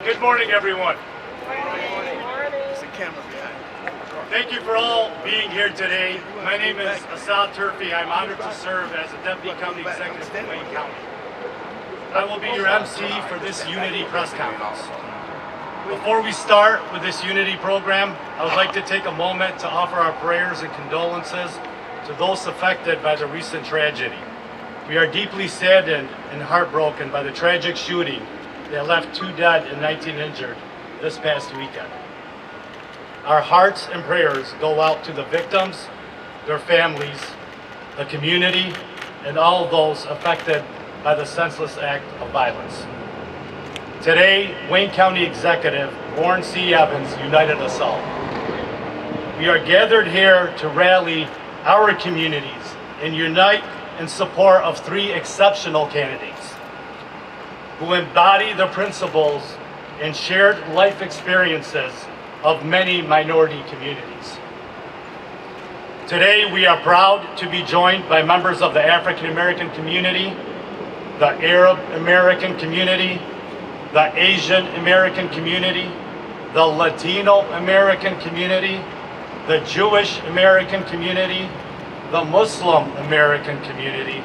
Good morning, everyone. There's a camera behind. Thank you for all being here today. My name is Asad Turfi. I'm honored to serve as a Deputy County Executive in Wayne County. I will be your MC for this Unity press conference. Before we start with this Unity program, I would like to take a moment to offer our prayers and condolences to those affected by the recent tragedy. We are deeply saddened and heartbroken by the tragic shooting that left 2 dead and 19 injured this past weekend. Our hearts and prayers go out to the victims, their families, the community, and all of those affected by the senseless act of violence. Today, Wayne County Executive Warren C. Evans united us all. We are gathered here to rally our communities and unite in support of 3 exceptional candidates who embody the principles and shared life experiences of many minority communities. Today, we are proud to be joined by members of the African American community, the Arab American community, the Asian American community, the Latino American community, the Jewish American community, the Muslim American community.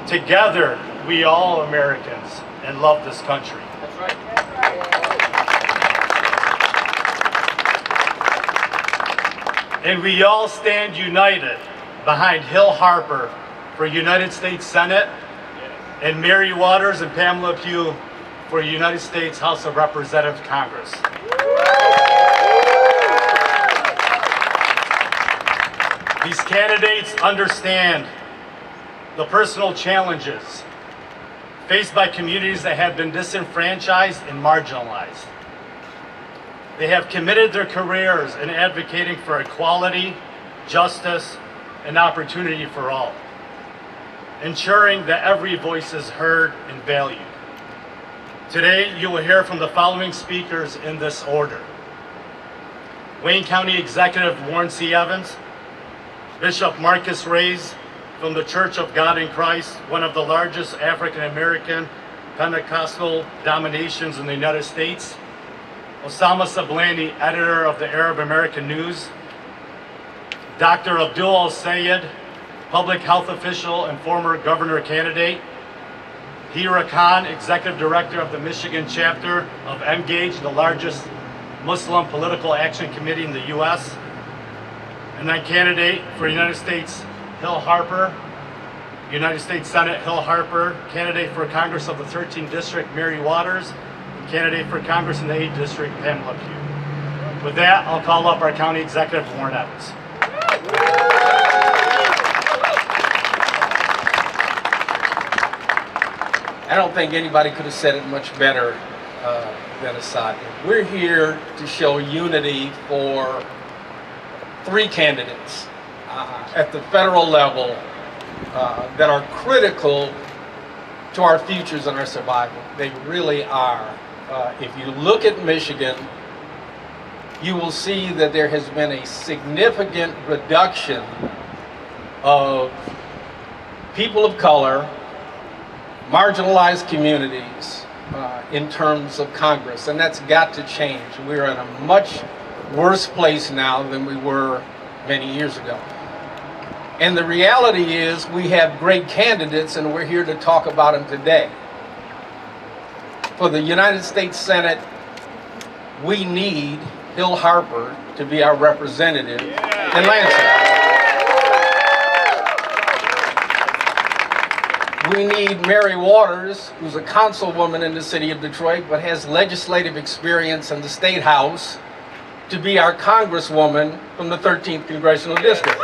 Together, we all Americans and love this country. That's right. And we all stand united behind Hill Harper for United States Senate and Mary Waters and Pamela Pugh for United States House of Representatives Congress. These candidates understand the personal challenges faced by communities that have been disenfranchised and marginalized. They have committed their careers in advocating for equality, justice, and opportunity for all, ensuring that every voice is heard and valued. Today, you will hear from the following speakers in this order: Wayne County Executive Warren C. Evans, Bishop Marcus Reyes from the Church of God in Christ, one of the largest African American Pentecostal denominations in the United States, Osama Sablani, editor of the Arab American News, Dr. Abdul Al-Sayed, public health official and former governor candidate, Hira Khan, executive director of the Michigan chapter of Engage, the largest Muslim political action committee in the U.S., and then candidate for United States, Hill Harper, United States Senate, Hill Harper, candidate for Congress of the 13th District, Mary Waters, and candidate for Congress in the 8th District, Pamela Pugh. With that, I'll call up our County Executive, Warren Evans. I don't think anybody could have said it much better than Asad. We're here to show unity for 3 candidates at the federal level that are critical to our futures and our survival. They really are. If you look at Michigan, you will see that there has been a significant reduction of people of color, marginalized communities in terms of Congress, and that's got to change. We're in a much worse place now than we were many years ago. And the reality is we have great candidates, and we're here to talk about them today. For the United States Senate, we need Hill Harper to be our representative in Lansing. We need Mary Waters, who's a councilwoman in the city of Detroit, but has legislative experience in the State House, to be our congresswoman from the 13th Congressional District.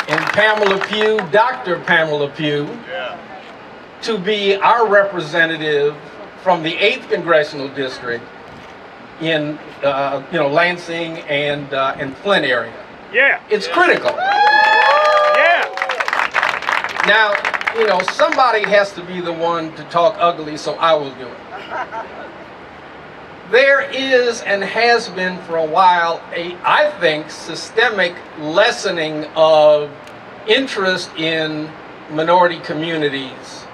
And Pamela Pugh, Dr. Pamela Pugh, to be our representative from the 8th Congressional District in Lansing and Flint area. Yeah. It's critical. Yeah. Now, somebody has to be the one to talk ugly, so I will do it. There is and has been for a while I think, systemic lessening of interest in minority communities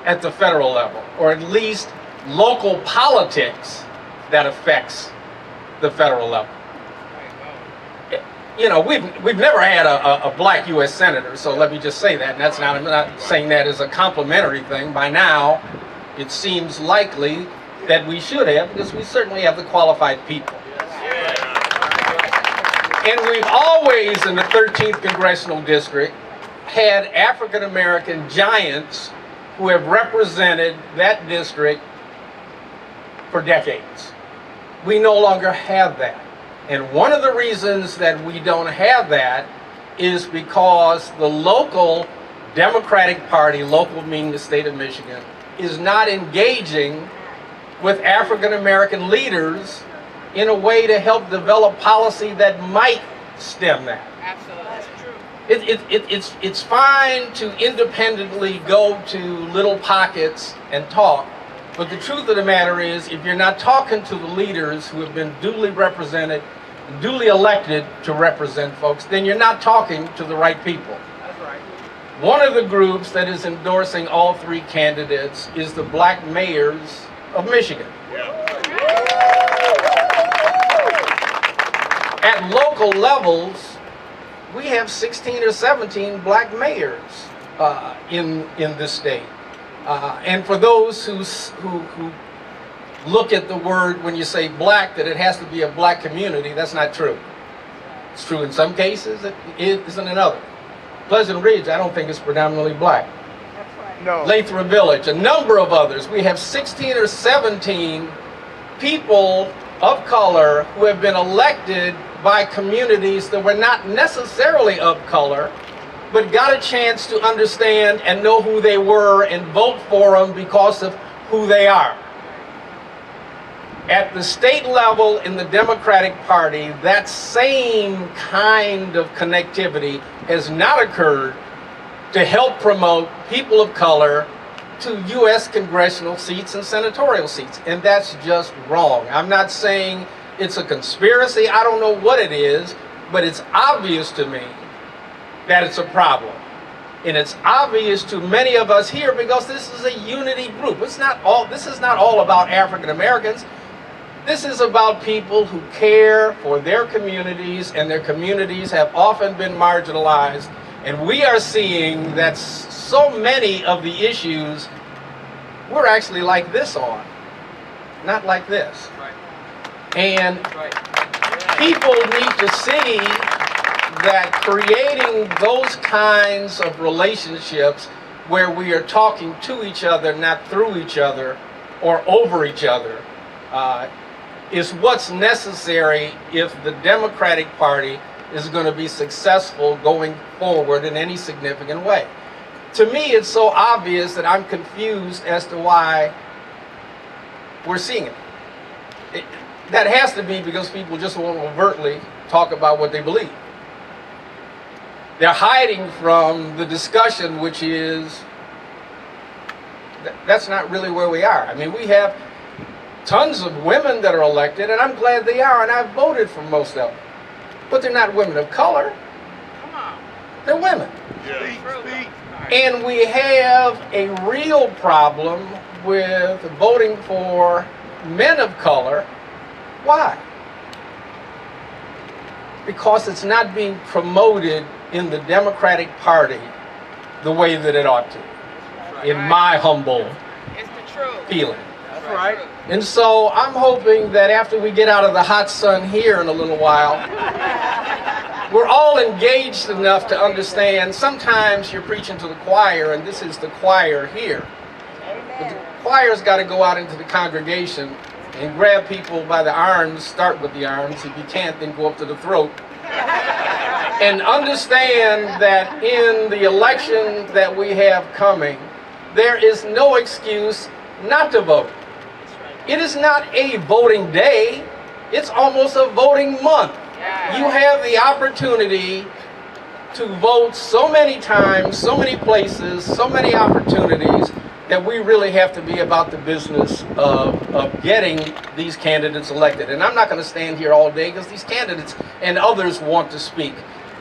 at the federal level, or at least local politics that affects the federal level. You know, we've never had a black U.S. senator, so let me just say that, and that's not, I'm not saying that as a complimentary thing. By now, it seems likely that we should have, because we certainly have the qualified people. And we've always, in the 13th Congressional District, had African American giants who have represented that district for decades. We no longer have that. And one of the reasons that we don't have that is because the local Democratic Party, local meaning the state of Michigan, is not engaging with African American leaders in a way to help develop policy that might stem that. Absolutely. That's true. It's fine to independently go to little pockets and talk, but the truth of the matter is, if you're not talking to the leaders who have been duly represented, duly elected to represent folks, then you're not talking to the right people. That's right. One of the groups that is endorsing all three candidates is the black mayors of Michigan. At local levels, we have 16 or 17 black mayors in this state. And for those who look at the word when you say black, that it has to be a black community, that's not true. It's true in some cases, it isn't in others. Pleasant Ridge, I don't think it's predominantly black. No. Lathrop Village, a number of others. We have 16 or 17 people of color who have been elected by communities that were not necessarily of color, but got a chance to understand and know who they were and vote for them because of who they are. At the state level in the Democratic Party, that same kind of connectivity has not occurred to help promote people of color to U.S. congressional seats and senatorial seats. And that's just wrong. I'm not saying it's a conspiracy. I don't know what it is, but it's obvious to me that it's a problem. And it's obvious to many of us here because this is a unity group. This is not all about African Americans. This is about people who care for their communities, and their communities have often been marginalized. And we are seeing that so many of the issues we're actually like this on, not like this. And people need to see that creating those kinds of relationships where we are talking to each other, not through each other or over each other, is what's necessary if the Democratic Party is going to be successful going forward in any significant way. To me, it's so obvious that I'm confused as to why we're seeing it. That has to be because people just won't overtly talk about what they believe. They're hiding from the discussion, which is, that's not really where we are. I mean, we have tons of women that are elected, and I'm glad they are, and I've voted for most of them. But they're not women of color. Come on. They're women. Speak. And we have a real problem with voting for men of color. Why? Because it's not being promoted in the Democratic Party the way that it ought to, in my humble It's the truth. feeling. That's right. And so I'm hoping that after we get out of the hot sun here in a little while, we're all engaged enough to understand sometimes you're preaching to the choir, and this is the choir here. But the choir's got to go out into the congregation and grab people by the arms, start with the arms. If you can't, then go up to the throat. And understand that in the election that we have coming, there is no excuse not to vote. It is not a voting day, it's almost a voting month. You have the opportunity to vote so many times, so many places, so many opportunities, that we really have to be about the business of getting these candidates elected. And I'm not going to stand here all day because these candidates and others want to speak.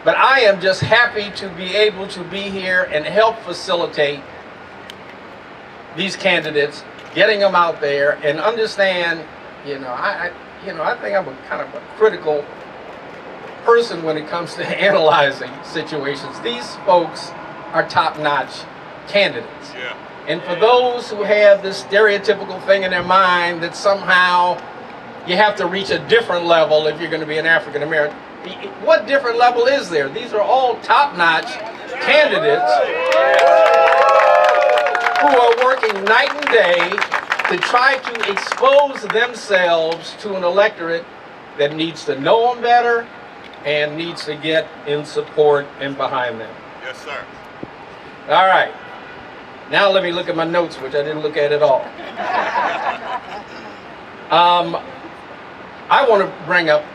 But I am just happy to be able to be here and help facilitate these candidates, getting them out there, and understand, I think I'm a kind of a critical person when it comes to analyzing situations. These folks are top-notch candidates. Yeah. And for those who have this stereotypical thing in their mind that somehow you have to reach a different level if you're going to be an African American, what different level is there? These are all top-notch candidates who are working night and day to try to expose themselves to an electorate that needs to know them better and needs to get in support and behind them. Yes, sir. All right. Now let me look at my notes, which I didn't look at at all. I want to bring up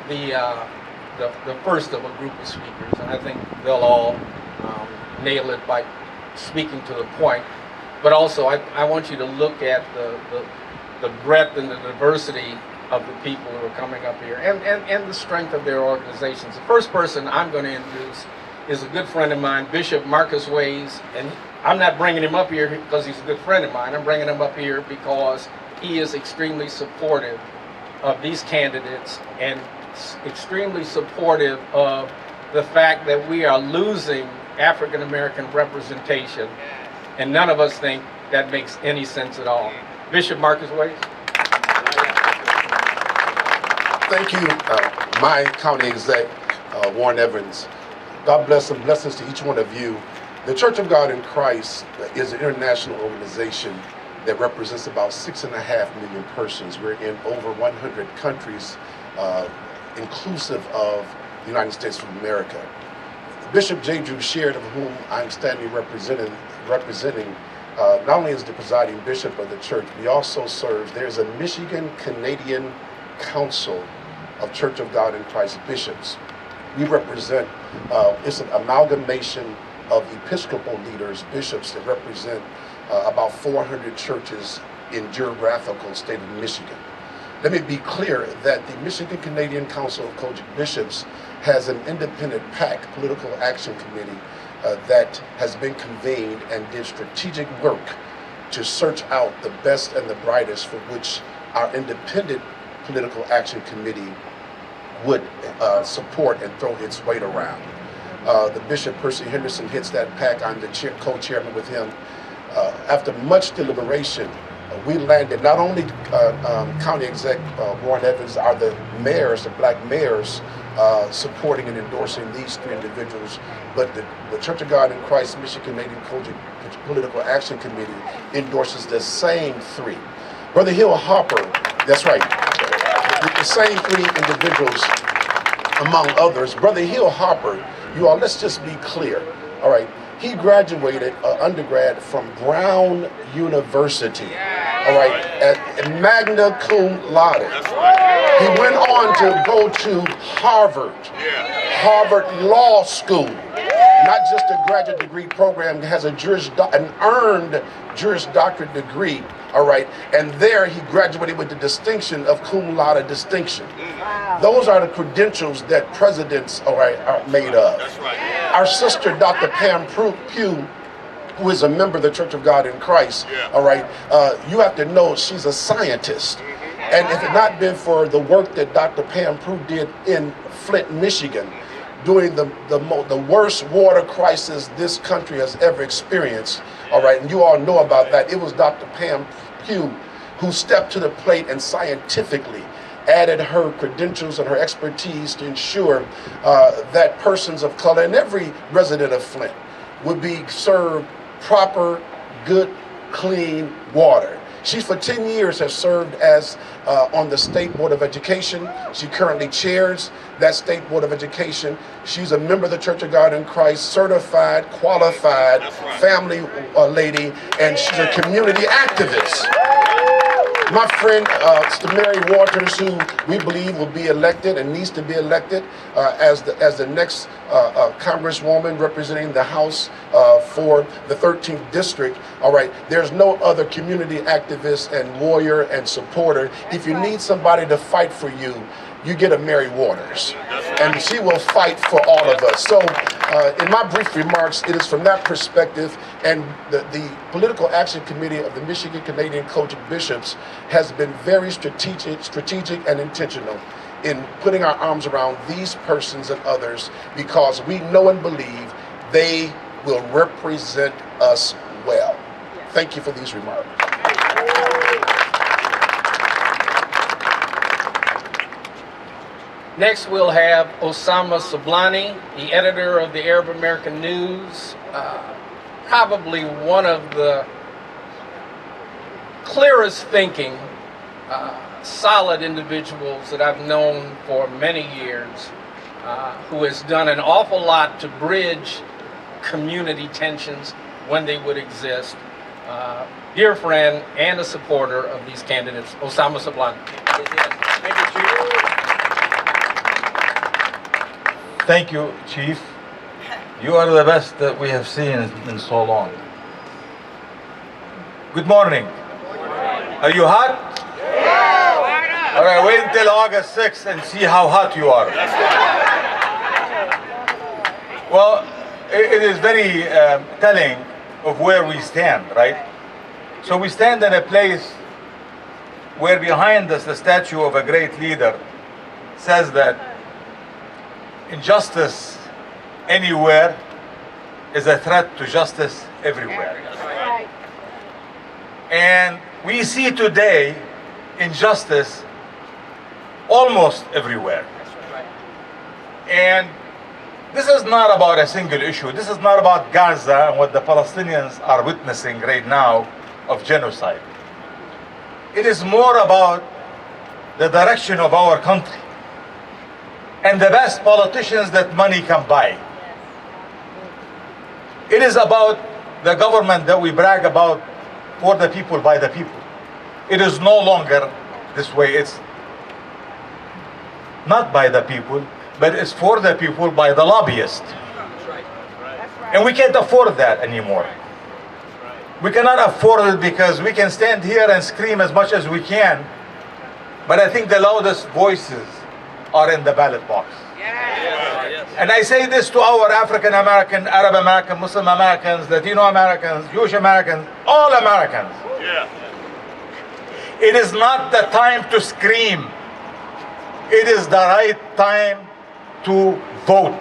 the first of a group of speakers, and I think they'll all nail it by speaking to the point. But also, I want you to look at the breadth and the diversity of the people who are coming up here, and the strength of their organizations. The first person I'm going to introduce is a good friend of mine, Bishop Marcus Ways, and I'm not bringing him up here because he's a good friend of mine. I'm bringing him up here because he is extremely supportive of these candidates and extremely supportive of the fact that we are losing African American representation, and none of us think that makes any sense at all. Bishop Marcus Ways. Thank you, my county exec, Warren Evans. God bless and blessings to each one of you. The Church of God in Christ is an international organization that represents about 6.5 million persons. We're in over 100 countries, inclusive of the United States of America. Bishop J. Drew Sheard, of whom I'm standing representing, not only is the presiding bishop of the church, but he also serves, there's a Michigan Canadian Council of Church of God in Christ bishops. We represent, it's an amalgamation of Episcopal leaders, bishops that represent about 400 churches in geographical state of Michigan. Let me be clear that the Michigan Canadian Council of Kojic Bishops has an independent PAC, Political Action Committee, that has been convened and did strategic work to search out the best and the brightest for which our independent Political Action Committee would support and throw its weight around. The Bishop Percy Henderson heads that PAC. I'm the co-chairman with him. After much deliberation, we landed, not only County Exec Warren Evans are the mayors, the black mayors, supporting and endorsing these three individuals, but the Church of God in Christ Michigan Canadian Political Action Committee endorses the same three. Brother Hill Harper, that's right, the same three individuals among others. Brother Hill Harper, you all, let's just be clear, all right, he graduated undergrad from Brown University, all right, at magna cum laude. He went on to go to Harvard, Harvard Law School, not just a graduate degree program, has an earned Juris Doctorate degree, all right, and there he graduated with the distinction of cum laude distinction. Wow. Those are the credentials that presidents, all right, are made of. That's right. Our sister, Dr. Pam Pugh, who is a member of the Church of God in Christ, all right, you have to know she's a scientist. And if it had not been for the work that Dr. Pam Pugh did in Flint, Michigan, during the worst water crisis this country has ever experienced, all right, and you all know about that, it was Dr. Pam Pugh who stepped to the plate and scientifically added her credentials and her expertise to ensure that persons of color and every resident of Flint would be served proper, good, clean water. She, for 10 years, has served as on the State Board of Education. She currently chairs that State Board of Education. She's a member of the Church of God in Christ, certified, qualified family lady, and she's a community activist. My friend, Sister Mary Waters, who we believe will be elected and needs to be elected as the next Congresswoman representing the House for the 13th District. All right, there's no other community activist and warrior and supporter. If you need somebody to fight for you, you get a Mary Waters, and she will fight for all of us. So In my brief remarks, it is from that perspective, and the Political Action Committee of the Michigan Canadian College of Bishops has been very strategic and intentional in putting our arms around these persons and others, because we know and believe they will represent us well. Thank you for these remarks. Next, we'll have Osama Sablani, the editor of the Arab American News, probably one of the clearest thinking, solid individuals that I've known for many years, who has done an awful lot to bridge community tensions when they would exist. Dear friend and a supporter of these candidates, Osama Sablani. Thank you, Chief. You are the best that we have seen in so long. Good morning. Are you hot? Yeah. All right, wait until August 6th and see how hot you are. Well, it is very telling of where we stand, right? So we stand in a place where behind us the statue of a great leader says that injustice anywhere is a threat to justice everywhere. And we see today injustice almost everywhere. And this is not about a single issue. This is not about Gaza and what the Palestinians are witnessing right now of genocide. It is more about the direction of our country and the best politicians that money can buy. It is about the government that we brag about, for the people, by the people. It is no longer this way. It's not by the people, but it's for the people by the lobbyists. And we can't afford that anymore. We cannot afford it because we can stand here and scream as much as we can, but I think the loudest voices are in the ballot box. And I say this to our African American, Arab American, Muslim Americans, Latino Americans, Jewish Americans, all Americans. It is not the time to scream. It is the right time to vote.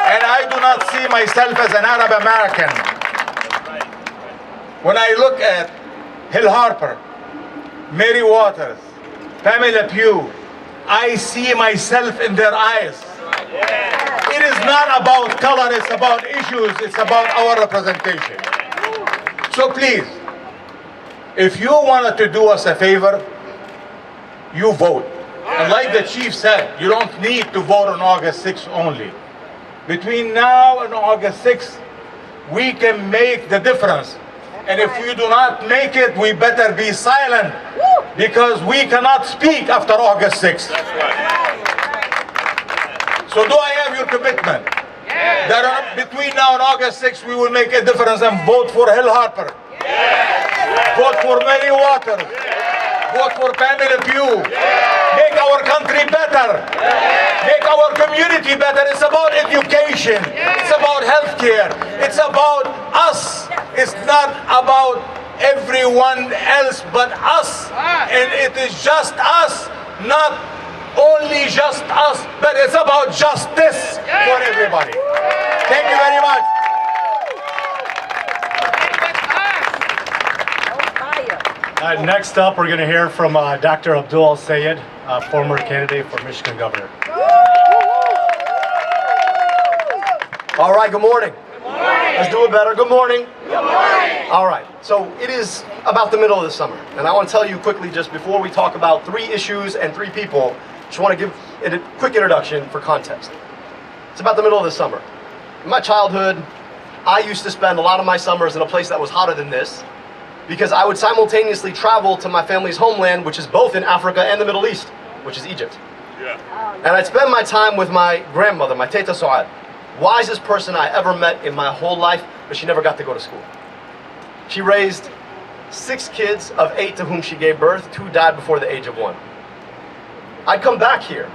And I do not see myself as an Arab American. When I look at Hill Harper, Mary Waters, Pamela Pugh, I see myself in their eyes. It is not about color, it's about issues, it's about our representation. So please, if you wanted to do us a favor, you vote. And like the chief said, you don't need to vote on August 6th only. Between now and August 6th, we can make the difference. And if we do not make it, we better be silent, because we cannot speak after August 6th. So do I have your commitment that between now and August 6th, we will make a difference and vote for Hill Harper, vote for Mary Waters, vote for Pamela Pugh, make our country better, make our community better. It's about education, it's about healthcare, it's about us. It's not about everyone else but us. And it is just us, not only just us, but it's about justice for everybody. Thank you very much. Next up, we're going to hear from Dr. Abdul Sayed, former candidate for Michigan governor. All right, good morning. Let's do it better. Good morning. Good morning. All right, so it is about the middle of the summer, and I want to tell you quickly, just before we talk about 3 issues and 3 people, just want to give it a quick introduction for context. It's about the middle of the summer. In my childhood, I used to spend a lot of my summers in a place that was hotter than this, because I would simultaneously travel to my family's homeland, which is both in Africa and the Middle East, which is Egypt. And I'd spend my time with my grandmother, my Teta Saad, wisest person I ever met in my whole life, but she never got to go to school. She raised 6 kids of 8 to whom she gave birth. 2 died before the age of 1. I'd come back here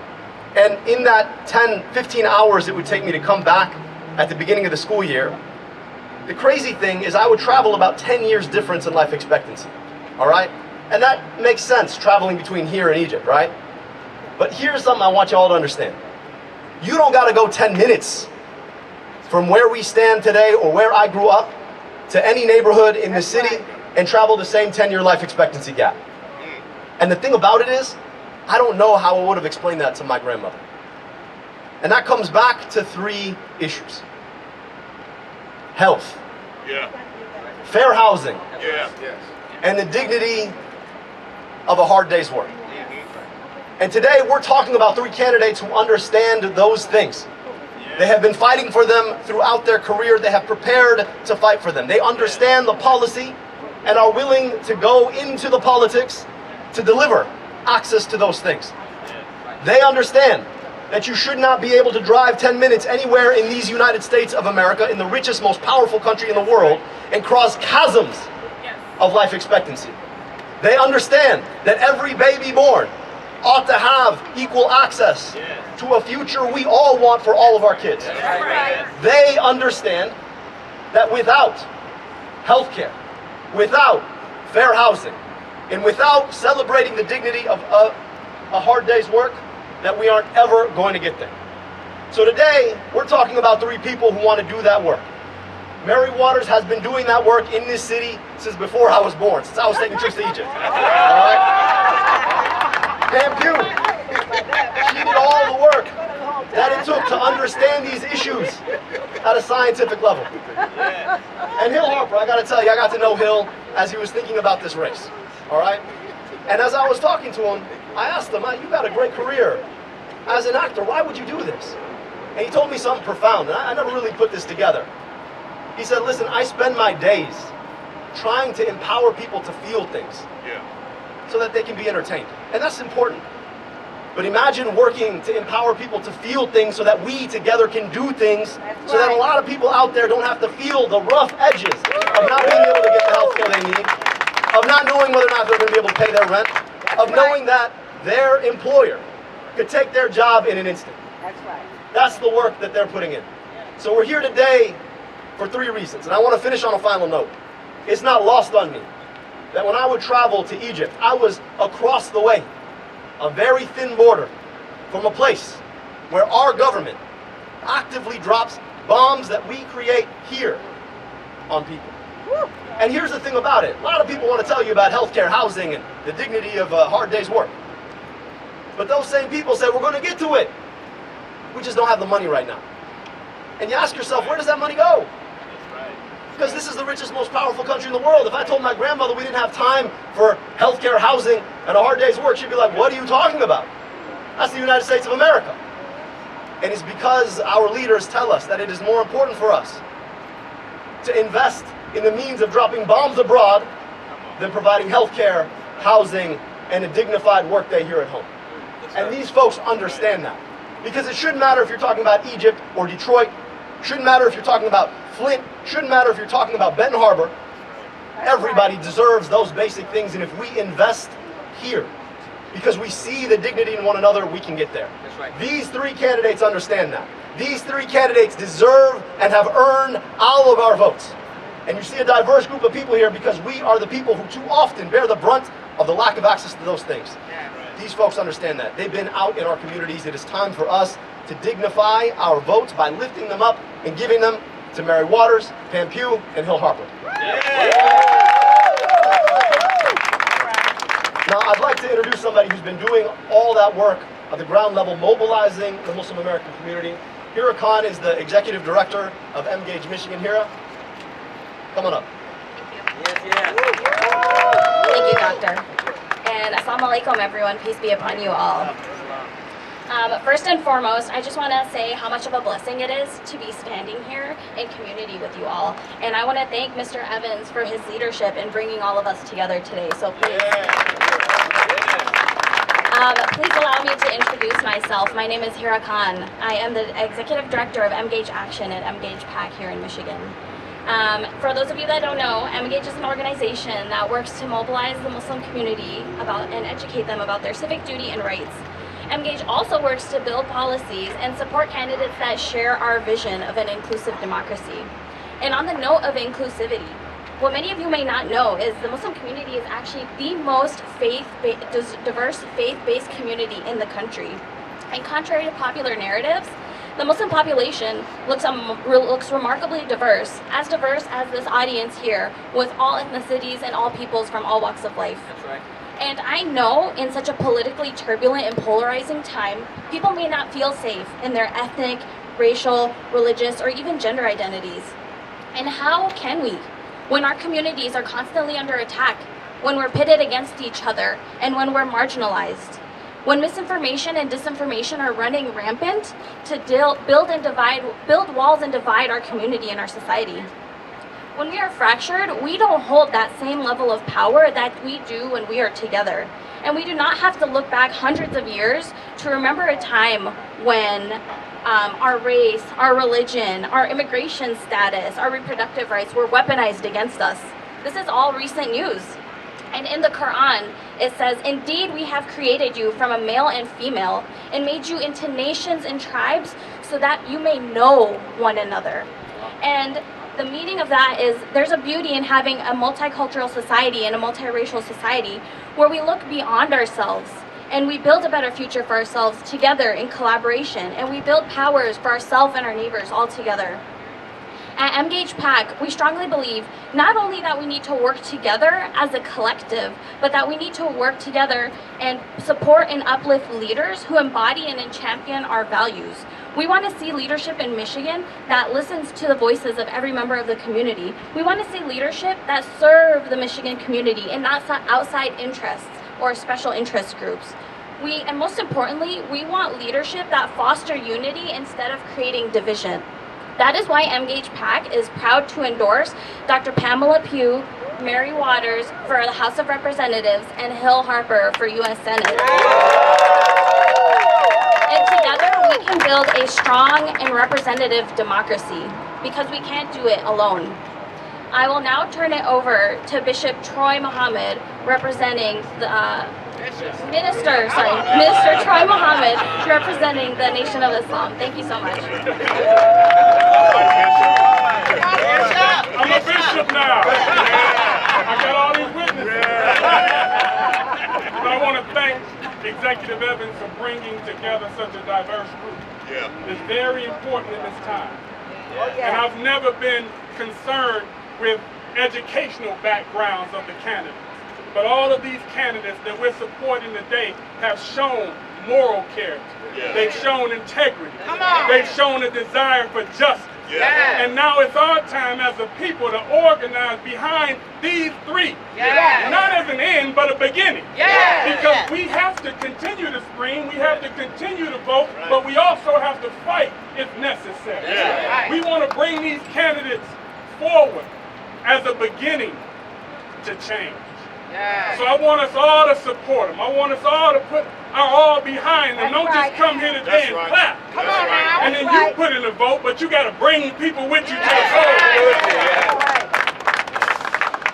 And in that 10, 15 hours it would take me to come back at the beginning of the school year, the crazy thing is I would travel about 10 years difference in life expectancy, all right? And that makes sense, traveling between here and Egypt, right? But here's something I want you all to understand. You don't gotta go 10 minutes from where we stand today or where I grew up to any neighborhood in the city and travel the same 10-year life expectancy gap. And the thing about it is, I don't know how I would have explained that to my grandmother. And that comes back to 3 issues. Health. Yeah. Fair housing. Yeah. And the dignity of a hard day's work. And today we're talking about 3 candidates who understand those things. They have been fighting for them throughout their career. They have prepared to fight for them. They understand the policy and are willing to go into the politics to deliver access to those things. They understand that you should not be able to drive 10 minutes anywhere in these United States of America, in the richest, most powerful country in the world, and cross chasms of life expectancy. They understand that every baby born ought to have equal access to a future we all want for all of our kids. They understand that without health care, without fair housing, and without celebrating the dignity of a hard day's work, that we aren't ever going to get there. So today, we're talking about 3 people who want to do that work. Mary Waters has been doing that work in this city since before I was born, since I was taking trips to Egypt. All right? Pam Pugh, she did all the work that it took to understand these issues at a scientific level. And Hill Harper, I gotta tell you, I got to know Hill as he was thinking about this race, all right? And as I was talking to him, I asked him, you got a great career as an actor, why would you do this? And he told me something profound, and I never really put this together. He said, listen, I spend my days trying to empower people to feel things so that they can be entertained. And that's important. But imagine working to empower people to feel things so that we together can do things so that a lot of people out there don't have to feel the rough edges of not being able to get the health care they need, of not knowing whether or not they're going to be able to pay their rent, of knowing that their employer could take their job in an instant. That's right. That's the work that they're putting in. So we're here today for 3 reasons, and I want to finish on a final note. It's not lost on me that when I would travel to Egypt, I was across the way, a very thin border, from a place where our government actively drops bombs that we create here on people. And here's the thing about it. A lot of people want to tell you about healthcare, housing, and the dignity of a hard day's work. But those same people say, we're going to get to it. We just don't have the money right now. And you ask yourself, where does that money go? Because this is the richest, most powerful country in the world. If I told my grandmother we didn't have time for healthcare, housing, and a hard day's work, she'd be like, what are you talking about? That's the United States of America. And it's because our leaders tell us that it is more important for us to invest in the means of dropping bombs abroad than providing healthcare, housing, and a dignified workday here at home. And these folks understand that. Because it shouldn't matter if you're talking about Egypt or Detroit, shouldn't matter if you're talking about Flint, shouldn't matter if you're talking about Benton Harbor. Everybody deserves those basic things, and if we invest here, because we see the dignity in one another, we can get there. That's right. These 3 candidates understand that. These 3 candidates deserve and have earned all of our votes. And you see a diverse group of people here because we are the people who too often bear the brunt of the lack of access to those things. These folks understand that. They've been out in our communities. It is time for us to dignify our votes by lifting them up and giving them to Mary Waters, Pam Pugh, and Hill Harper. Now, I'd like to introduce somebody who's been doing all that work at the ground level, mobilizing the Muslim American community. Hira Khan is the executive director of Engage Michigan. Hira, come on up. Thank you, Doctor. And assalamu alaikum, everyone. Peace be upon you all. First and foremost, I just want to say how much of a blessing it is to be standing here in community with you all. And I want to thank Mr. Evans for his leadership in bringing all of us together today. So please. Please allow me to introduce myself. My name is Hira Khan. I am the Executive Director of Engage Action at Engage PAC here in Michigan. For those of you that don't know, Engage is an organization that works to mobilize the Muslim community and educate them about their civic duty and rights. MGage also works to build policies and support candidates that share our vision of an inclusive democracy. And on the note of inclusivity, what many of you may not know is the Muslim community is actually the most diverse faith-based community in the country. And contrary to popular narratives, the Muslim population looks remarkably diverse as this audience here, with all ethnicities and all peoples from all walks of life. That's right. And I know in such a politically turbulent and polarizing time, people may not feel safe in their ethnic, racial, religious, or even gender identities. And how can we, when our communities are constantly under attack, when we're pitted against each other, and when we're marginalized? When misinformation and disinformation are running rampant to build walls and divide our community and our society. When we are fractured, we don't hold that same level of power that we do when we are together. And we do not have to look back hundreds of years to remember a time when our race, our religion, our immigration status, our reproductive rights were weaponized against us. This is all recent news. And in the Quran, it says, "Indeed, we have created you from a male and female and made you into nations and tribes so that you may know one another." And the meaning of that is there's a beauty in having a multicultural society and a multiracial society where we look beyond ourselves and we build a better future for ourselves together in collaboration, and we build powers for ourselves and our neighbors all together. At MGage PAC, we strongly believe not only that we need to work together as a collective, but that we need to work together and support and uplift leaders who embody and champion our values. We want to see leadership in Michigan that listens to the voices of every member of the community. We want to see leadership that serve the Michigan community and not outside interests or special interest groups. And most importantly, we want leadership that foster unity instead of creating division. That is why MGage PAC is proud to endorse Dr. Pamela Pugh, Mary Waters for the House of Representatives, and Hill Harper for U.S. Senate. And together we can build a strong and representative democracy, because we can't do it alone. I will now turn it over to Bishop Troy Muhammad, representing the Minister Troy Muhammad, representing the Nation of Islam. Thank you so much. I'm a bishop now. I got all these witnesses. But I want to thank Executive Evans for bringing together such a diverse group. It's very important in this time. And I've never been concerned with educational backgrounds of the candidates. But all of these candidates that we're supporting today have shown moral character. They've shown integrity. They've shown a desire for justice. And now it's our time as a people to organize behind these three. Not as an end, but a beginning. Because we have to continue to scream, we have to continue to vote, but we also have to fight if necessary. We want to bring these candidates forward as a beginning to change. So I want us all to support them. I want us all to put our all behind them. Don't just come here today and clap. And then you put in a vote, but you got to bring people with you to the vote.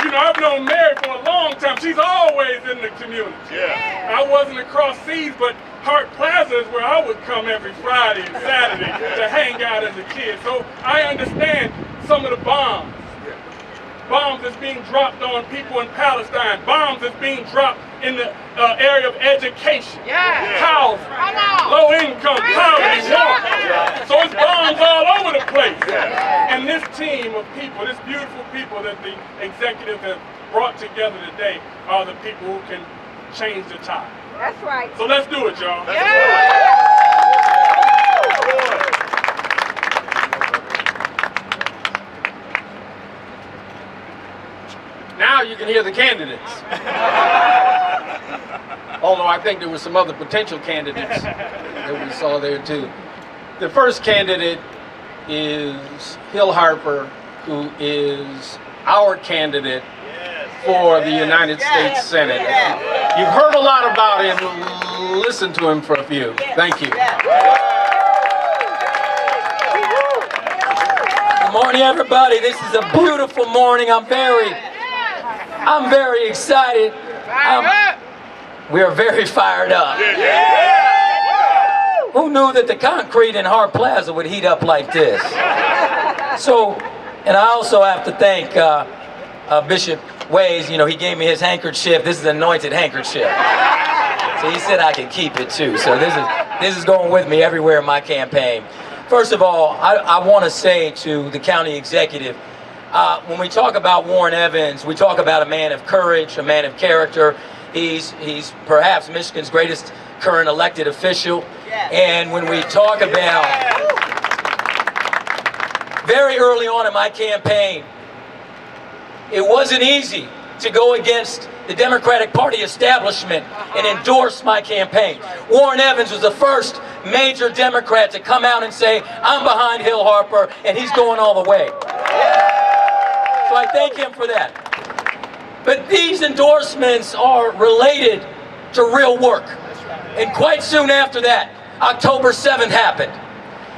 You know, I've known Mary for a long time. She's always in the community. I wasn't across seas, but Hart Plaza is where I would come every Friday and Saturday to hang out as a kid. So I understand some of the bombs. Bombs that's being dropped on people in Palestine. Bombs that's being dropped in the area of education, housing, low income, poverty, war. So it's bombs all over the place. And this team of people, this beautiful people that the executive have brought together today are the people who can change the tide. That's right. So let's do it, y'all. Now you can hear the candidates. Although I think there were some other potential candidates that we saw there too. The first candidate is Hill Harper, who is our candidate for the United States Senate. You've heard a lot about him. Listen to him for a few. Thank you. Good morning, everybody. This is a beautiful morning. I'm very excited. We are very fired up. Who knew that the concrete in Hart Plaza would heat up like this? So, and I also have to thank Bishop Ways. You know, he gave me his handkerchief. This is an anointed handkerchief. So he said I could keep it too. So this is going with me everywhere in my campaign. First of all, I want to say to the county executive, when we talk about Warren Evans, we talk about a man of courage, a man of character. He's perhaps Michigan's greatest current elected official. And when we talk about, very early on in my campaign, it wasn't easy to go against the Democratic Party establishment and endorse my campaign. Warren Evans was the first major Democrat to come out and say, I'm behind Hill Harper, and he's going all the way. So I thank him for that. But these endorsements are related to real work. And quite soon after that, October 7th happened.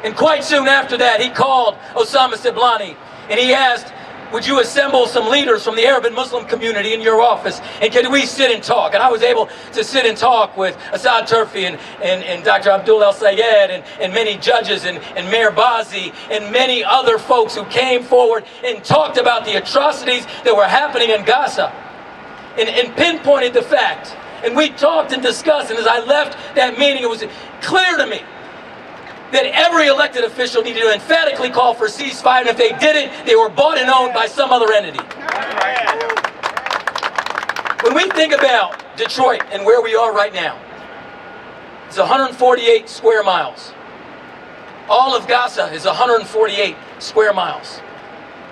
And quite soon after that, he called Osama Siblani and he asked, would you assemble some leaders from the Arab and Muslim community in your office, and can we sit and talk? And I was able to sit and talk with Asad Turfi and Dr. Abdul El-Sayed and many judges and Mayor Bazi and many other folks who came forward and talked about the atrocities that were happening in Gaza and pinpointed the fact. And we talked and discussed, and as I left that meeting, it was clear to me that every elected official needed to emphatically call for ceasefire, and if they didn't, they were bought and owned by some other entity. When we think about Detroit and where we are right now, it's 148 square miles. All of Gaza is 148 square miles.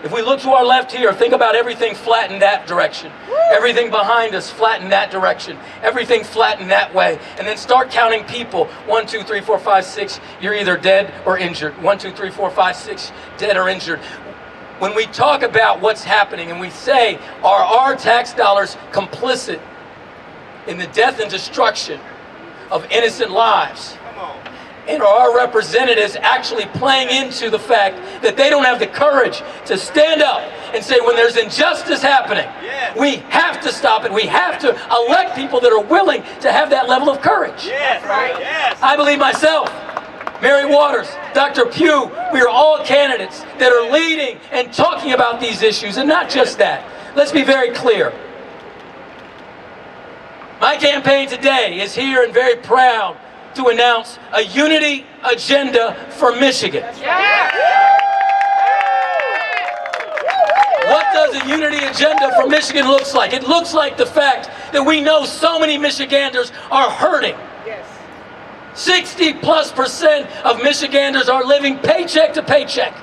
If we look to our left here, think about everything flat in that direction. Everything behind us flat in that direction. Everything flat in that way. And then start counting people. 1, 2, 3, 4, 5, 6. You're either dead or injured. 1, 2, 3, 4, 5, 6. Dead or injured. When we talk about what's happening and we say, are our tax dollars complicit in the death and destruction of innocent lives? And are our representatives actually playing into the fact that they don't have the courage to stand up and say, when there's injustice happening, we have to stop it. We have to elect people that are willing to have that level of courage. I believe myself, Mary Waters, Dr. Pugh, we are all candidates that are leading and talking about these issues. And not just that. Let's be very clear. My campaign today is here and very proud to announce a unity agenda for Michigan. What does a unity agenda for Michigan look like? It looks like the fact that we know so many Michiganders are hurting. 60+% of Michiganders are living paycheck to paycheck.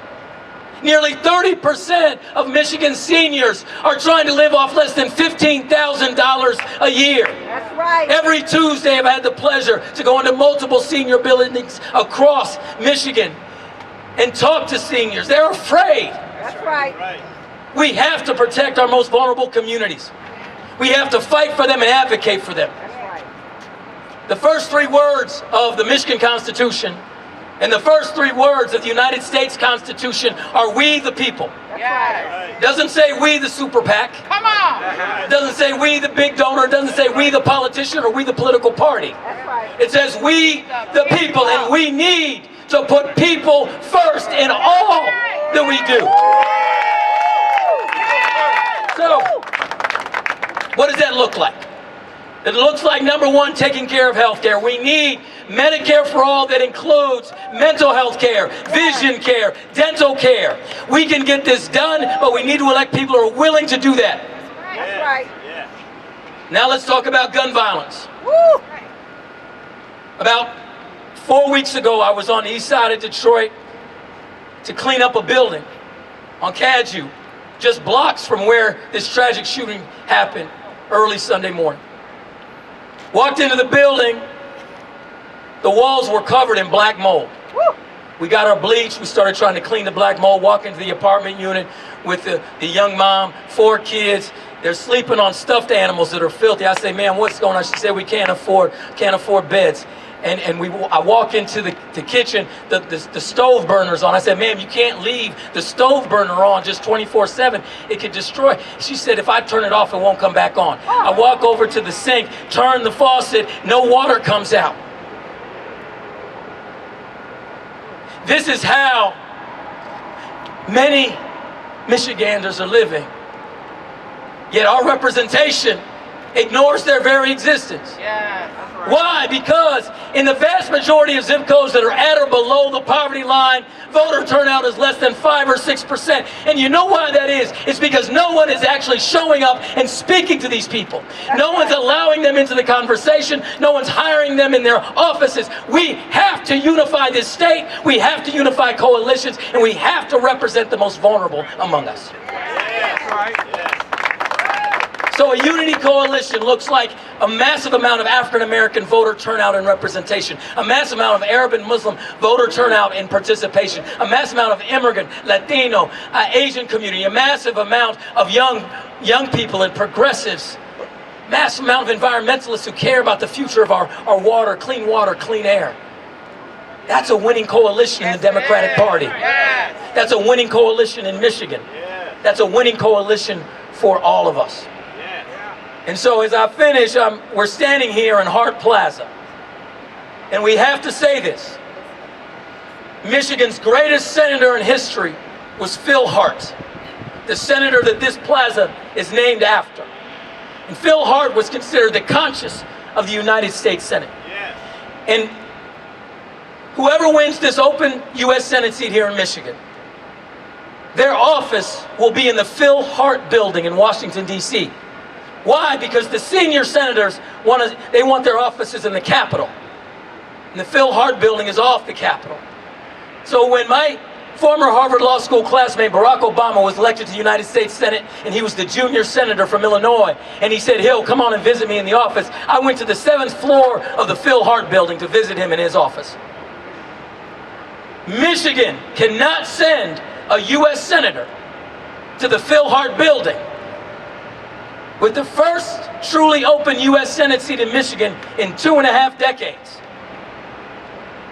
Nearly 30% of Michigan seniors are trying to live off less than $15,000 a year. That's right. Every Tuesday I've had the pleasure to go into multiple senior buildings across Michigan and talk to seniors. They're afraid. That's right. We have to protect our most vulnerable communities. We have to fight for them and advocate for them. That's right. The first 3 words of the Michigan Constitution and the first 3 words of the United States Constitution are we the people. That's right. It doesn't say we the super PAC. Come on. It doesn't say we the big donor. It doesn't say we the politician or we the political party. That's right. It says we the people, and we need to put people first in all that we do. So, what does that look like? It looks like, number 1, taking care of health care. We need Medicare for all that includes mental health care, vision care, dental care. We can get this done, but we need to elect people who are willing to do that. That's right. Now let's talk about gun violence. Woo. About 4 weeks ago, I was on the east side of Detroit to clean up a building on Cadju, just blocks from where this tragic shooting happened early Sunday morning. Walked into the building, the walls were covered in black mold. Woo. We got our bleach, we started trying to clean the black mold, walk into the apartment unit with the young mom, 4 kids. They're sleeping on stuffed animals that are filthy. I say, man, what's going on? She said, we can't afford beds. And I walk into the kitchen, the stove burner's on. I said, ma'am, you can't leave the stove burner on just 24/7. It could destroy. She said, if I turn it off, it won't come back on. I walk over to the sink, turn the faucet, no water comes out. This is how many Michiganders are living. Yet our representation ignores their very existence. Why? Because in the vast majority of zip codes that are at or below the poverty line, voter turnout is less than 5 or 6%. And you know why that is? It's because no one is actually showing up and speaking to these people. No one's allowing them into the conversation. No one's hiring them in their offices. We have to unify this state. We have to unify coalitions. And we have to represent the most vulnerable among us. So a unity coalition looks like a massive amount of African American voter turnout and representation, a massive amount of Arab and Muslim voter turnout and participation, a massive amount of immigrant, Latino, Asian community, a massive amount of young people and progressives, massive amount of environmentalists who care about the future of our water, clean air. That's a winning coalition in the Democratic Party. That's a winning coalition in Michigan. That's a winning coalition for all of us. And so as I finish, we're standing here in Hart Plaza. And we have to say this. Michigan's greatest senator in history was Phil Hart, the senator that this plaza is named after. And Phil Hart was considered the conscience of the United States Senate. And whoever wins this open U.S. Senate seat here in Michigan, their office will be in the Phil Hart building in Washington, D.C. Why? Because the senior senators want their offices in the Capitol. And the Phil Hart building is off the Capitol. So when my former Harvard Law School classmate Barack Obama was elected to the United States Senate, and he was the junior senator from Illinois, and he said, "Hill, come on and visit me in the office," I went to the 7th floor of the Phil Hart building to visit him in his office. Michigan cannot send a U.S. senator to the Phil Hart building with the first truly open U.S. Senate seat in Michigan in 2.5 decades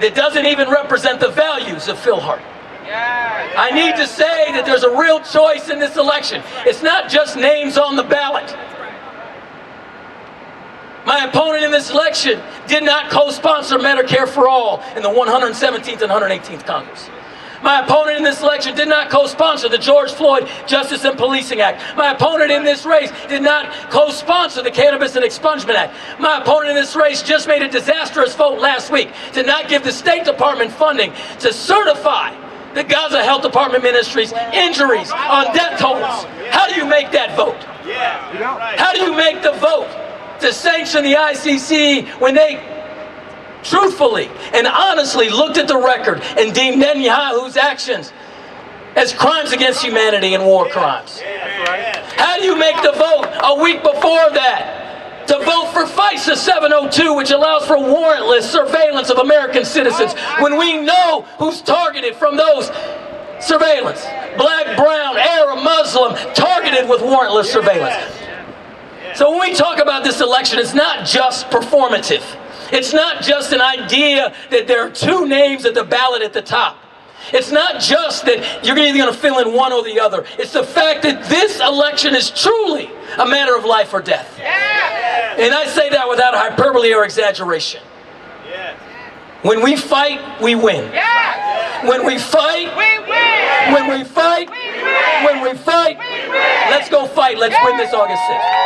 that doesn't even represent the values of Phil Hart. I need to say that there's a real choice in this election. It's not just names on the ballot. My opponent in this election did not co-sponsor Medicare for All in the 117th and 118th Congress. My opponent in this election did not co-sponsor the George Floyd Justice and Policing Act. My opponent in this race did not co-sponsor the Cannabis and Expungement Act. My opponent in this race just made a disastrous vote last week to not give the State Department funding to certify the Gaza Health Department Ministries' injuries on death totals. How do you make that vote? How do you make the vote to sanction the ICC when they truthfully and honestly looked at the record and deemed Netanyahu's actions as crimes against humanity and war crimes? How do you make the vote a week before that to vote for FISA 702, which allows for warrantless surveillance of American citizens, when we know who's targeted from those surveillance? Black, brown, Arab, Muslim, targeted with warrantless surveillance. So when we talk about this election, it's not just performative. It's not just an idea that there are two names at the ballot at the top. It's not just that you're either going to fill in one or the other. It's the fact that this election is truly a matter of life or death. And I say that without hyperbole or exaggeration. When we fight, we win. When we fight, we win. When we fight, we win. When we fight, we win. Let's go fight. Let's win this August 6th.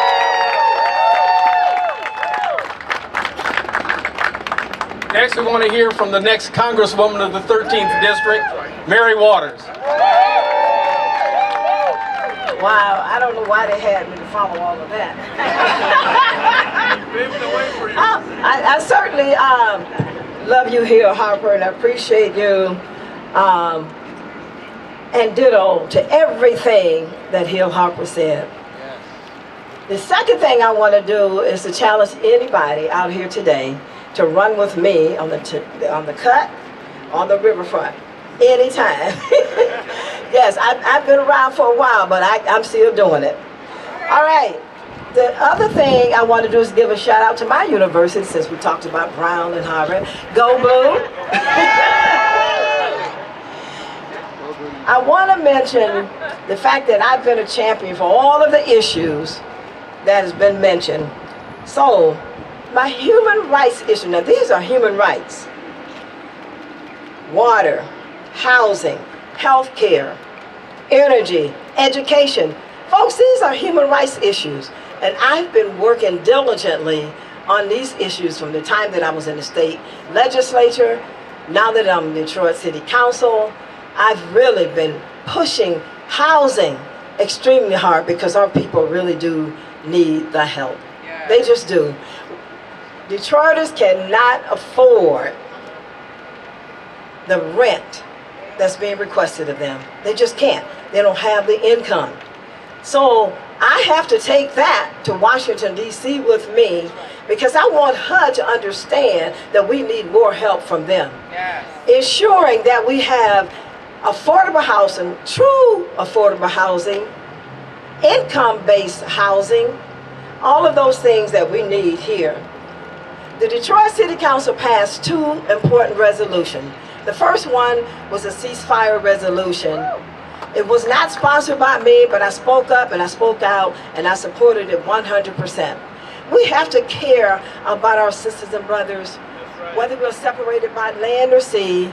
Next, we want to hear from the next Congresswoman of the 13th District, Mary Waters. Wow, I don't know why they had me to follow all of that. I certainly love you, Hill Harper, and I appreciate you. And ditto to everything that Hill Harper said. The second thing I want to do is to challenge anybody out here today to run with me on the cut, on the riverfront, anytime. Yes, I've been around for a while, but I'm still doing it. All right. The other thing I want to do is give a shout out to my university, since we talked about Brown and Harvard. Go Blue! I want to mention the fact that I've been a champion for all of the issues that has been mentioned. So, my human rights issue, now these are human rights. Water, housing, health care, energy, education. Folks, these are human rights issues. And I've been working diligently on these issues from the time that I was in the state legislature. Now that I'm in Detroit City Council, I've really been pushing housing extremely hard because our people really do need the help. Yeah. They just do. Detroiters cannot afford the rent that's being requested of them. They just can't. They don't have the income. So I have to take that to Washington, D.C. with me because I want HUD to understand that we need more help from them. Yes. Ensuring that we have affordable housing, true affordable housing, income-based housing, all of those things that we need here. The Detroit City Council passed 2 important resolutions. The first one was a ceasefire resolution. It was not sponsored by me, but I spoke up and I spoke out and I supported it 100%. We have to care about our sisters and brothers, whether we're separated by land or sea.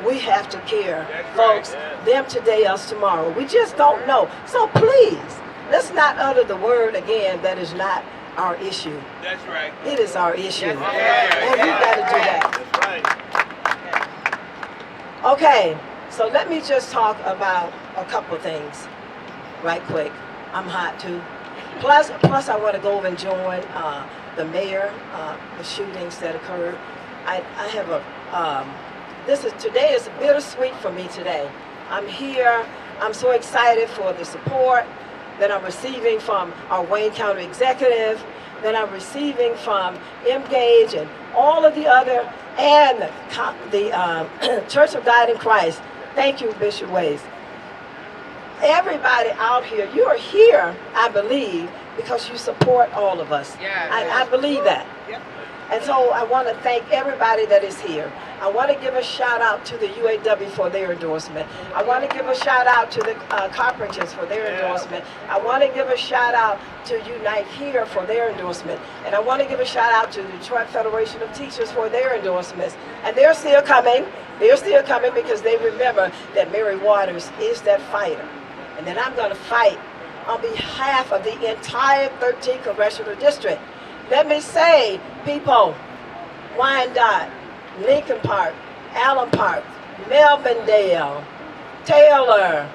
We have to care. Folks, them today, us tomorrow. We just don't know. So please, let's not utter the word again that is not our issue. That's right. It is our issue. And we've got to do that. Okay, so let me just talk about a couple of things right quick. I'm hot too. Plus I want to go over and join the mayor, the shootings that occurred. I have a, today is bittersweet for me today. I'm here, I'm so excited for the support that I'm receiving from our Wayne County executive, that I'm receiving from Engage and all of the other, and the Church of God in Christ. Thank you, Bishop Ways. Everybody out here, you are here, I believe, because you support all of us. Yeah, I believe that. Yep. And so I want to thank everybody that is here. I want to give a shout out to the UAW for their endorsement. I want to give a shout out to the Carpenters for their endorsement. I want to give a shout out to Unite Here for their endorsement. And I want to give a shout out to the Detroit Federation of Teachers for their endorsements. And they're still coming. They're still coming because they remember that Mary Waters is that fighter. And then I'm going to fight on behalf of the entire 13th Congressional District. Let me say, people, Wyandotte, Lincoln Park, Allen Park, Melvindale, Taylor,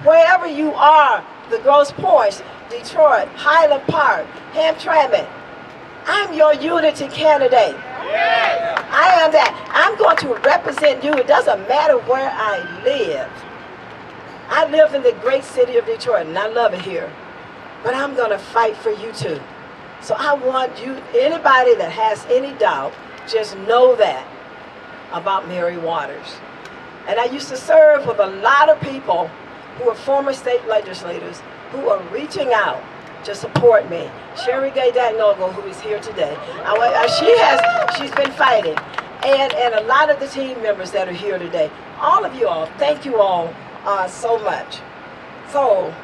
wherever you are, the Grosse Pointe, Detroit, Highland Park, Hamtramck, I'm your unity candidate. Yes. I am that. I'm going to represent you. It doesn't matter where I live. I live in the great city of Detroit, and I love it here. But I'm going to fight for you too. So I want you, anybody that has any doubt, just know that about Mary Waters. And I used to serve with a lot of people who are former state legislators who are reaching out to support me. Sherry Gay Dagnogo, who is here today, she's been fighting. And a lot of the team members that are here today. All of you all, thank you all so much. So,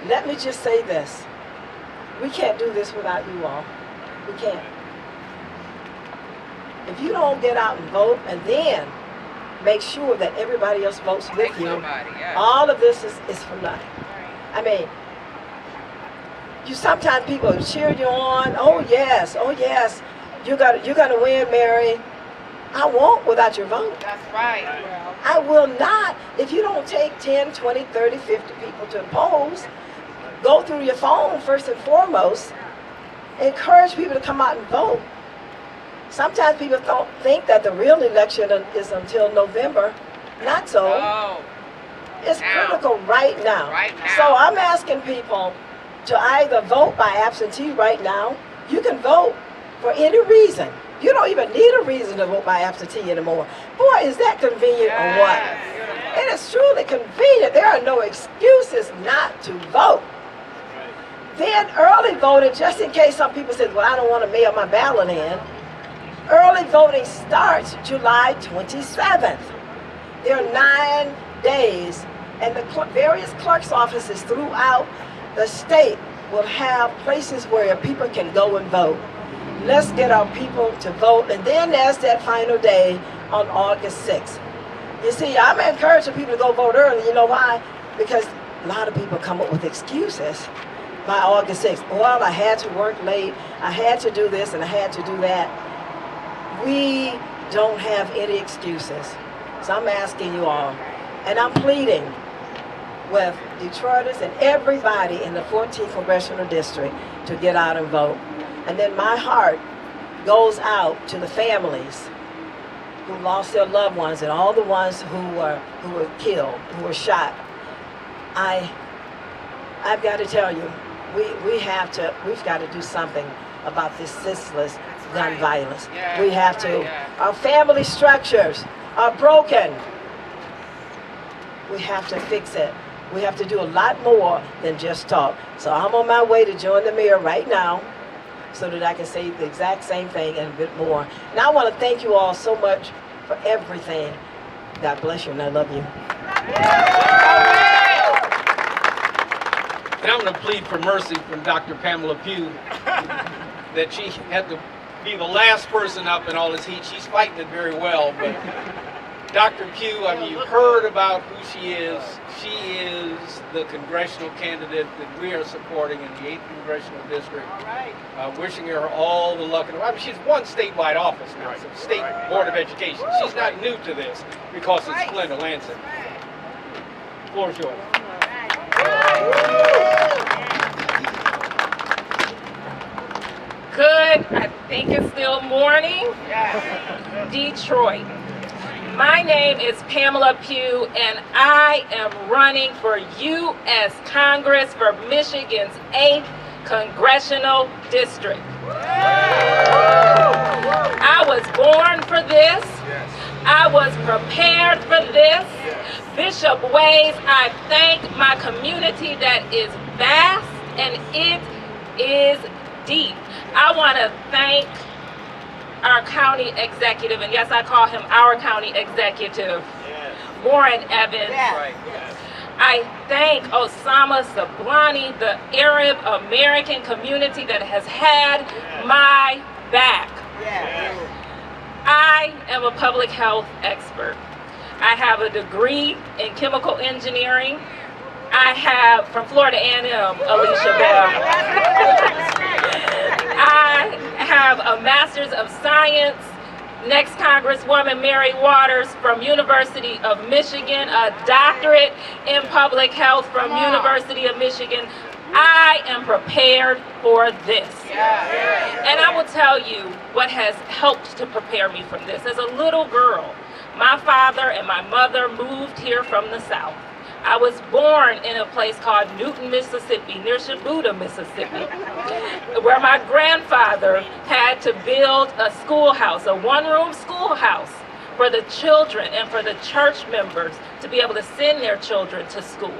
let me just say this. We can't do this without you all. We can't. If you don't get out and vote and then make sure that everybody else votes with you, all of this is for nothing. I mean, sometimes people cheer you on. Oh yes, you're gonna win, Mary. I won't without your vote. That's right. I will not. If you don't take 10, 20, 30, 50 people to the polls, go through your phone first and foremost. Encourage people to come out and vote. Sometimes people don't think that the real election is until November. Not so. Oh. It's critical right now. So I'm asking people to either vote by absentee right now. You can vote for any reason. You don't even need a reason to vote by absentee anymore. Boy, is that convenient or what? It is truly convenient. There are no excuses not to vote. Then early voting, just in case some people say, well, I don't want to mail my ballot in. Early voting starts July 27th. There are 9 days, and the various clerk's offices throughout the state will have places where people can go and vote. Let's get our people to vote, and then there's that final day on August 6th. You see, I'm encouraging people to go vote early. You know why? Because a lot of people come up with excuses by August 6th. Well, I had to work late, I had to do this, and I had to do that. We don't have any excuses. So I'm asking you all, and I'm pleading with Detroiters and everybody in the 14th Congressional District to get out and vote. And then my heart goes out to the families who lost their loved ones and all the ones who were killed, who were shot. I've got to tell you, we've got to do something about this senseless gun violence. We have to. Our family structures are broken. We have to fix it. We have to do a lot more than just talk. So I'm on my way to join the mayor right now so that I can say the exact same thing and a bit more. And I want to thank you all so much for everything. God bless you, and I love you. And I'm going to plead for mercy from Dr. Pamela Pugh that she had to be the last person up in all this heat. She's fighting it very well, but Dr. Pugh, I mean, you've heard about who she is. She is the congressional candidate that we are supporting in the 8th Congressional District. Wishing her all the luck. I mean, she's won statewide office now, so State Board of Education. She's not new to this because it's Glenda Lansing. The floor is yours. Good. I think it's still morning. Detroit. My name is Pamela Pugh, and I am running for U.S. Congress for Michigan's 8th Congressional District. I was born for this. I was prepared for this. Bishop Ways, I thank my community that is vast and it is deep. I want to thank our county executive, and yes, I call him our county executive, Warren Evans. I thank Osama Sablani, the Arab American community that has had my back. I am a public health expert. I have a degree in chemical engineering. I have, from Florida A&M, Alicia Bell. I have a Master's of Science, next Congresswoman Mary Waters from University of Michigan, a doctorate in public health from University of Michigan. I am prepared for this. And I will tell you what has helped to prepare me from this. As a little girl, my father and my mother moved here from the South. I was born in a place called Newton, Mississippi, near Shibuya, Mississippi, where my grandfather had to build a schoolhouse, a one-room schoolhouse for the children and for the church members to be able to send their children to school.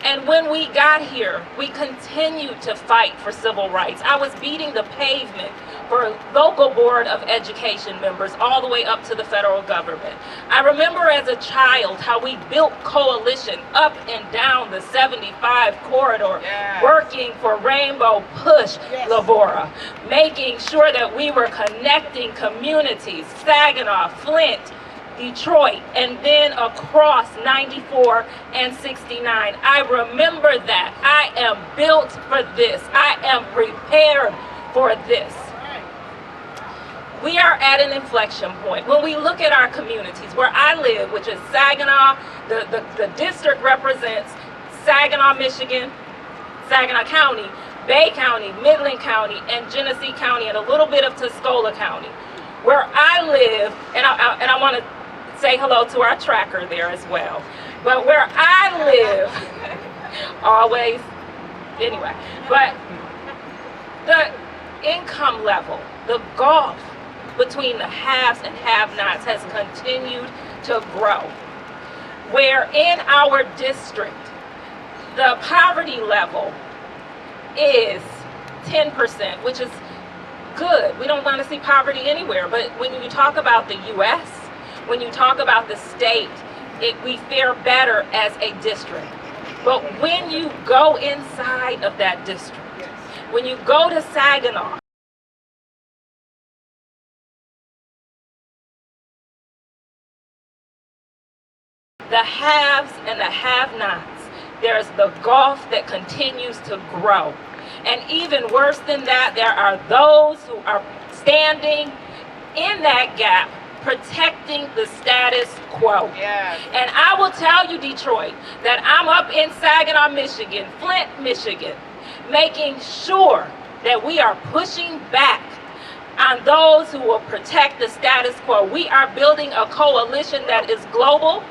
And when we got here, we continued to fight for civil rights. I was beating the pavement for local Board of Education members all the way up to the federal government. I remember as a child how we built coalition up and down the 75 corridor, working for Rainbow Push Labora, making sure that we were connecting communities, Saginaw, Flint, Detroit, and then across 94 and 69. I remember that. I am built for this. I am prepared for this. We are at an inflection point. When we look at our communities, where I live, which is Saginaw, the district represents Saginaw, Michigan, Saginaw County, Bay County, Midland County, and Genesee County, and a little bit of Tuscola County. Where I live, and I want to say hello to our tracker there as well. But where I live, always, anyway, but the income level, the gulf between the haves and have-nots has continued to grow. Where in our district, the poverty level is 10%, which is good. We don't want to see poverty anywhere, but when you talk about the U.S., when you talk about the state, we fare better as a district. But when you go inside of that district, when you go to Saginaw, the haves and the have-nots. There's the gulf that continues to grow. And even worse than that, there are those who are standing in that gap, protecting the status quo. Yes. And I will tell you, Detroit, that I'm up in Saginaw, Michigan, Flint, Michigan, making sure that we are pushing back on those who will protect the status quo. We are building a coalition that is global.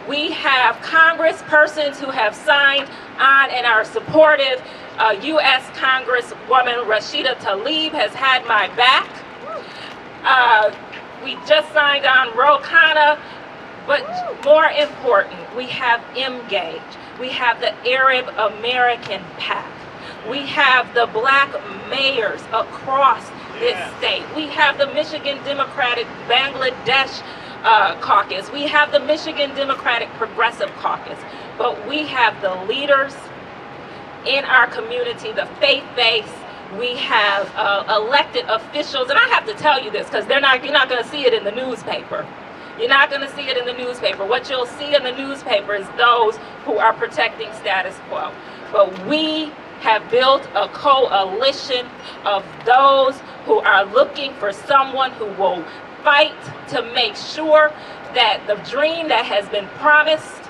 We have congresspersons who have signed on and are supportive. U.S. Congresswoman Rashida Tlaib has had my back. We just signed on Ro Khanna, but more important, we have Engage. We have the Arab American PAC. We have the black mayors across this state. We have the Michigan Democratic Bangladesh Caucus. We have the Michigan Democratic Progressive Caucus. But we have the leaders in our community, the faith-based. We have elected officials, and I have to tell you this because you're not going to see it in the newspaper. You're not going to see it in the newspaper. What you'll see in the newspaper is those who are protecting status quo. But we have built a coalition of those who are looking for someone who will fight to make sure that the dream that has been promised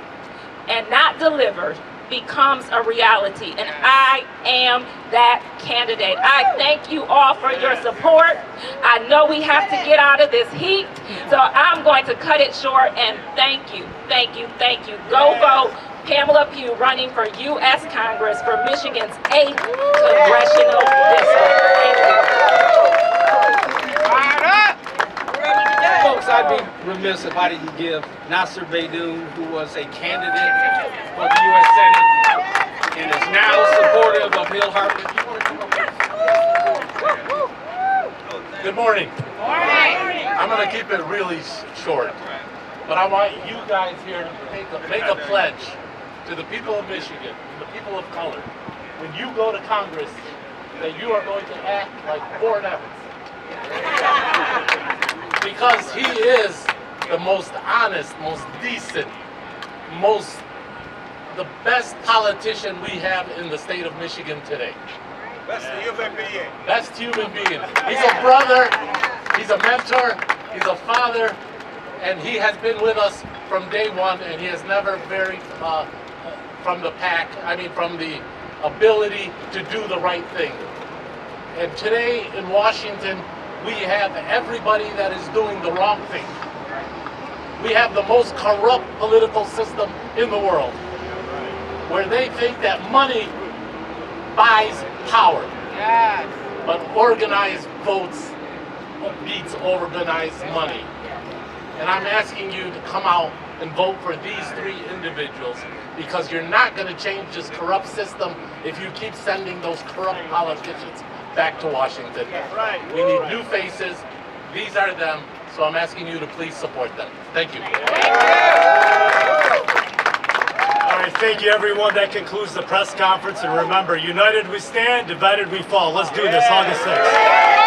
and not delivered becomes a reality, and I am that candidate. I thank you all for your support. I know we have to get out of this heat, so I'm going to cut it short, and thank you, thank you, thank you. Go vote Pamela Pugh, running for U.S. Congress for Michigan's 8th congressional district. Thank you. Folks, I'd be remiss if I didn't give Nasser Beydoun, who was a candidate for the U.S. Senate and is now supportive of Hill Harper. Good morning. I'm going to keep it really short, but I want you guys here to make a pledge to the people of Michigan, the people of color, when you go to Congress, that you are going to act like Warren Evans. Because he is the most honest, most decent, the best politician we have in the state of Michigan today. Best human being. Best human being. He's a brother, he's a mentor, he's a father, and he has been with us from day one, and he has never varied from the pack, from the ability to do the right thing. And today in Washington, we have everybody that is doing the wrong thing. We have the most corrupt political system in the world, where they think that money buys power. Yes. But organized votes beats organized money. And I'm asking you to come out and vote for these three individuals, because you're not going to change this corrupt system if you keep sending those corrupt politicians back to Washington. Right. We need new faces. These are them. So I'm asking you to please support them. Thank you. All right, thank you, everyone. That concludes the press conference. And remember, united we stand, divided we fall. Let's do this August 6th.